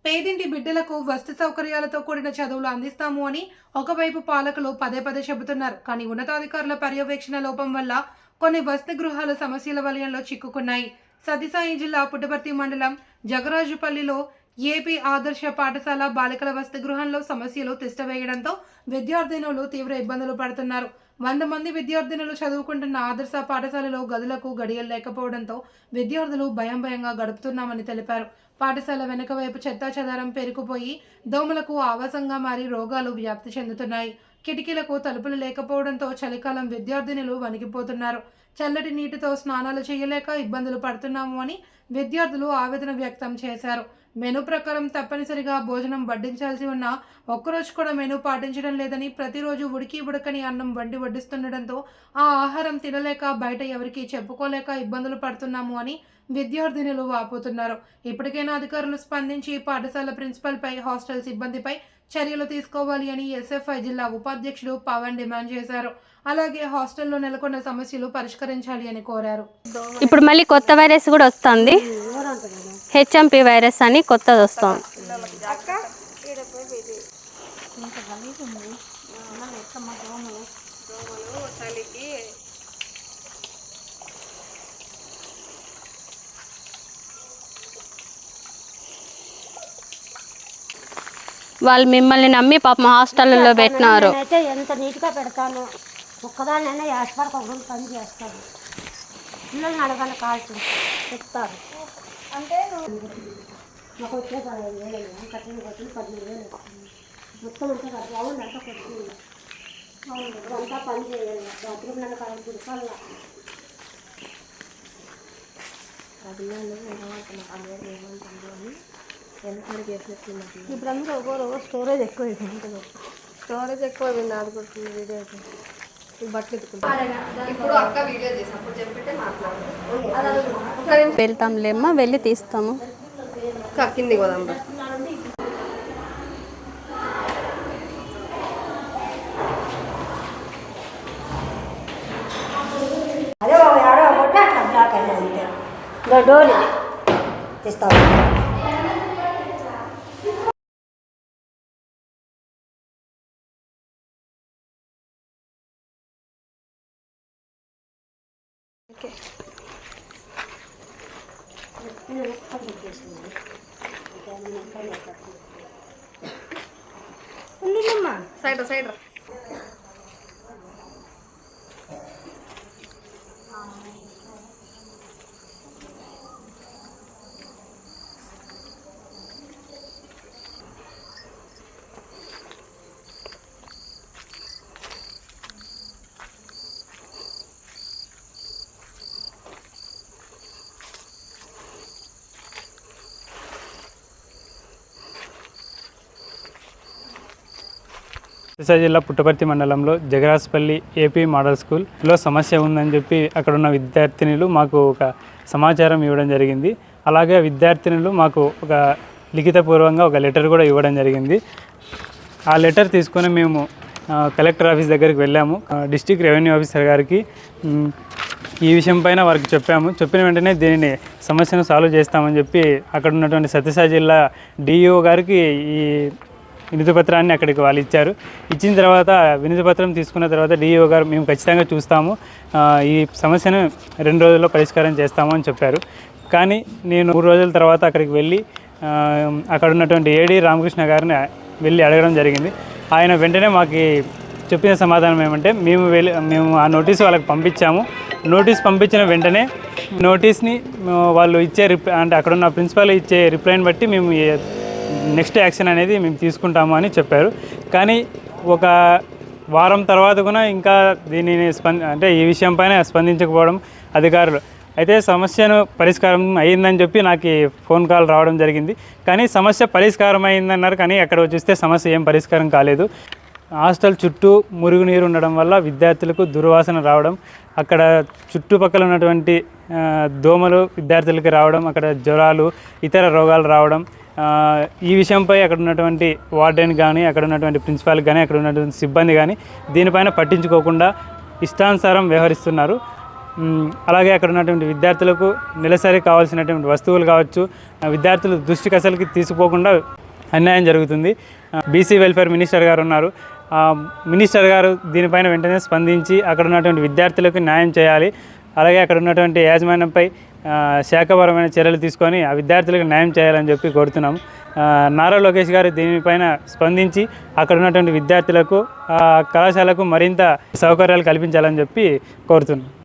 పేదింటి బిడ్డలకు వసతి సౌకర్యాలతో కూడిన చదువులు అందిస్తాము అని ఒకవైపు పాలకులు పదే పదే చెబుతున్నారు. కానీ ఉన్నతాధికారుల పర్యవేక్షణ లోపం వల్ల కొన్ని వసతి గృహాలు సమస్యల వలయంలో చిక్కుకున్నాయి. సత్యసాయి జిల్లా పుట్టపర్తి మండలం జగరాజుపల్లిలో ఏపీ ఆదర్శ పాఠశాల బాలికల వసతి గృహంలో సమస్యలు తిష్టవేయడంతో విద్యార్థినులు తీవ్ర ఇబ్బందులు పడుతున్నారు. 100 మంది విద్యార్థినులు చదువుకుంటున్న ఆదర్శ పాఠశాలలో గదులకు గడియలు లేకపోవడంతో విద్యార్థులు భయంగా గడుపుతున్నామని తెలిపారు. పాఠశాల వెనుక వైపు చెత్తాచెదారం పేరుకుపోయి దోమలకు ఆవాసంగా మారి రోగాలు వ్యాప్తి చెందుతున్నాయి. కిటికీలకు తలుపులు లేకపోవడంతో చలికాలం విద్యార్థినులు వణికిపోతున్నారు. చల్లటి నీటితో స్నానాలు చేయలేక ఇబ్బందులు పడుతున్నాము అని విద్యార్థులు ఆవేదన వ్యక్తం చేశారు. మెనూ ప్రకారం తప్పనిసరిగా భోజనం వడ్డించాల్సి ఉన్నా ఒక్కరోజు కూడా మెనూ పాటించడం లేదని, ప్రతిరోజు ఉడకని అన్నం వడ్డిస్తుండటంతో ఆ ఆహారం తినలేక బయట ఎవరికి చెప్పుకోలేక ఇబ్బందులు పడుతున్నాము అని విద్యార్థినులు వాపోతున్నారు. ఇప్పటికైనా అధికారులు స్పందించి పాఠశాల ప్రిన్సిపల్పై, హాస్టల్ సిబ్బందిపై చర్యలు తీసుకోవాలి అని ఎస్ఎఫ్ఐ జిల్లా ఉపాధ్యక్షుడు పవన్ డిమాండ్ చేశారు. అలాగే హాస్టల్లో నెలకొన్న సమస్యలు పరిష్కరించాలి అని కోరారు. ఇప్పుడు మళ్ళీ కొత్త వైరస్ కూడా వస్తుంది, హెచ్ఎంపీ వైరస్ అని కొత్తది వస్తుంది. వాళ్ళు మిమ్మల్ని నమ్మి పాపం హాస్టల్లో పెట్టినారు. అయితే ఎంత నీట్గా పెడతాను, ఒక్కదాన్నైనా యాష్పడకుండా పని చేస్తాను. పిల్లల్ని అడగాలి, కాల్చి చెప్తారు. అంటే మాకు వచ్చే 15,000 కట్టిన 15,000 మొత్తం అంతా కట్టి అవును అంతా కొట్టుకుంది. అవును అంతా పని చేయాలి. బాత్రూమ్ నన్ను కరెంట్ రూపాయల ఇప్పుడు అందరూ ఒక్కొక్క స్టోరేజ్ ఎక్కువ ఉంటుంది. స్టోరేజ్ ఎక్కువ ఆడుకుంటుంది. వీడియో వెళ్తాంలేమ్మా, వెళ్ళి తీస్తాము. కిందికి పోదాం. అదే ఆడో ఒకటి అట్లా బ్లాక్ అయినా అంతే. డోర్ ఇది తీస్తాము. సైడ్ సత్యసాయి జిల్లా పుట్టపర్తి మండలంలో జగరాజుపల్లి ఏపీ మోడల్ స్కూల్లో సమస్య ఉందని చెప్పి అక్కడ ఉన్న విద్యార్థినులు మాకు ఒక సమాచారం ఇవ్వడం జరిగింది. అలాగే విద్యార్థినులు మాకు ఒక లిఖితపూర్వకంగా ఒక లెటర్ కూడా ఇవ్వడం జరిగింది. ఆ లెటర్ తీసుకొని మేము కలెక్టర్ ఆఫీస్ దగ్గరికి వెళ్ళాము. డిస్ట్రిక్ట్ రెవెన్యూ ఆఫీసర్ గారికి ఈ విషయం పైన వారికి చెప్పిన వెంటనే దీనిని సమస్యను సాల్వ్ చేస్తామని చెప్పి అక్కడ ఉన్నటువంటి సత్యసాయి జిల్లా డిఈఓ గారికి ఈ వినతి పత్రాన్ని అక్కడికి వాళ్ళు ఇచ్చారు. ఇచ్చిన తర్వాత వినతి పత్రం తీసుకున్న తర్వాత డిఈఓ గారు మేము ఖచ్చితంగా చూస్తాము, ఈ సమస్యను 2 రోజుల్లో పరిష్కారం చేస్తాము అని చెప్పారు. కానీ నేను 3 రోజుల తర్వాత అక్కడికి వెళ్ళి అక్కడ ఉన్నటువంటి ఏడీ రామకృష్ణ గారిని వెళ్ళి అడగడం జరిగింది. ఆయన వెంటనే మాకు చెప్పిన సమాధానం ఏమంటే మేము ఆ నోటీసు వాళ్ళకి పంపించాము. నోటీస్ పంపించిన వెంటనే నోటీస్ని వాళ్ళు ఇచ్చే అంటే అక్కడున్న ప్రిన్సిపాల్ ఇచ్చే రిప్లైని బట్టి మేము నెక్స్ట్ యాక్షన్ అనేది మేము తీసుకుంటాము అని చెప్పారు. కానీ ఒక వారం తర్వాత కూడా ఇంకా దీనిని అంటే ఈ విషయం పైన స్పందించకపోవడం అధికారులు. అయితే సమస్యను పరిష్కారం అయ్యిందని చెప్పి నాకు ఫోన్ కాల్ రావడం జరిగింది. కానీ సమస్య పరిష్కారం అయిందన్నారు, కానీ అక్కడ చూస్తే సమస్య ఏం పరిష్కారం కాలేదు. హాస్టల్ చుట్టూ మురుగునీరు ఉండడం వల్ల విద్యార్థులకు దుర్వాసన రావడం, అక్కడ చుట్టుపక్కల ఉన్నటువంటి దోమలు విద్యార్థులకి రావడం, అక్కడ జ్వరాలు ఇతర రోగాలు రావడం, ఈ విషయంపై అక్కడ ఉన్నటువంటి వార్డెన్ కానీ, అక్కడ ఉన్నటువంటి ప్రిన్సిపాల్ కానీ, అక్కడ ఉన్నటువంటి సిబ్బంది కానీ దీనిపైన పట్టించుకోకుండా ఇష్టానుసారం వ్యవహరిస్తున్నారు. అలాగే అక్కడ ఉన్నటువంటి విద్యార్థులకు నెలసరి కావాల్సినటువంటి వస్తువులు కావచ్చు, విద్యార్థులు దృష్టికి అసలుకి తీసుకుపోకుండా అన్యాయం జరుగుతుంది. బీసీ వెల్ఫేర్ మినిస్టర్ గారు ఉన్నారు. మినిస్టర్ గారు దీనిపైన వెంటనే స్పందించి అక్కడ ఉన్నటువంటి విద్యార్థులకు న్యాయం చేయాలి. అలాగే అక్కడ ఉన్నటువంటి యాజమాన్యంపై శాఖపరమైన చర్యలు తీసుకొని ఆ విద్యార్థులకు న్యాయం చేయాలని చెప్పి కోరుతున్నాము. నారా లోకేష్ గారు దీనిపైన స్పందించి అక్కడ ఉన్నటువంటి విద్యార్థులకు కళాశాలకు మరింత సౌకర్యాలు కల్పించాలని చెప్పి కోరుతున్నాం.